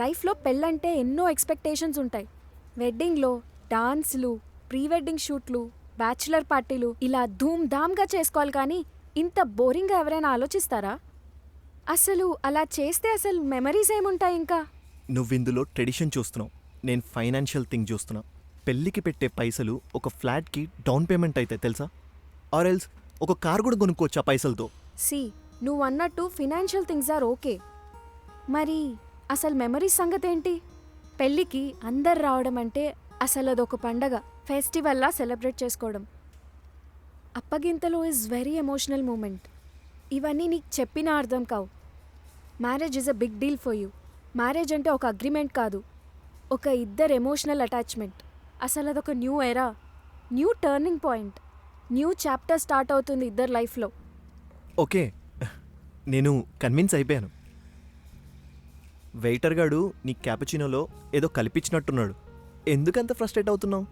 లైఫ్లో పెళ్ళంటే ఎన్నో ఎక్స్పెక్టేషన్స్ ఉంటాయి. వెడ్డింగ్లో డాన్స్లు, ప్రీ వెడ్డింగ్ షూట్లు, బ్యాచులర్ పార్టీలు ఇలా ధూమ్ ధామ్గా చేసుకోవాలి, కానీ ఇంత బోరింగ్గా ఎవరైనా ఆలోచిస్తారా? అసలు అలా చేస్తే అసలు మెమరీస్ ఏముంటాయి ఇంకా? నువ్విందులో ట్రెడిషన్ చూస్తున్నావు, నేను ఫైనాన్షియల్ థింగ్ చూస్తున్నా. పెళ్ళికి పెట్టే పైసలు ఒక ఫ్లాట్కి డౌన్ పేమెంట్ అయితే తెలుసా? ఆర్ ఎల్స్ ఒక కార్ కూడా కొనుక్కోవచ్చు ఆ పైసలతో. సి, నువ్వు అన్నట్టు ఫినాన్షియల్ థింగ్స్ ఆర్ ఓకే, మరి అసలు మెమరీస్ సంగతి ఏంటి? పెళ్ళికి అందరు రావడం అంటే అసలు అదొక పండగ, ఫెస్టివల్లా సెలబ్రేట్ చేసుకోవడం. అప్పగింతలో ఈజ్ వెరీ ఎమోషనల్ మూమెంట్. ఇవన్నీ నీకు చెప్పినా అర్థం కావు. Marriage is a big deal for you. Marriage అంటే ఒక అగ్రిమెంట్ కాదు, ఒక ఇద్దరు ఎమోషనల్ అటాచ్మెంట్. అసలు అదొక new era, new turning point, new chapter start అవుతుంది ఇద్దరు లైఫ్లో. ఓకే, నేను కన్విన్స్ అయిపోయాను. వెయిటర్ గాడు నీ క్యాపుచినోలో ఏదో కల్పించినట్టున్నాడు. ఎందుకంత ఫ్రస్ట్రేట్ అవుతున్నావు?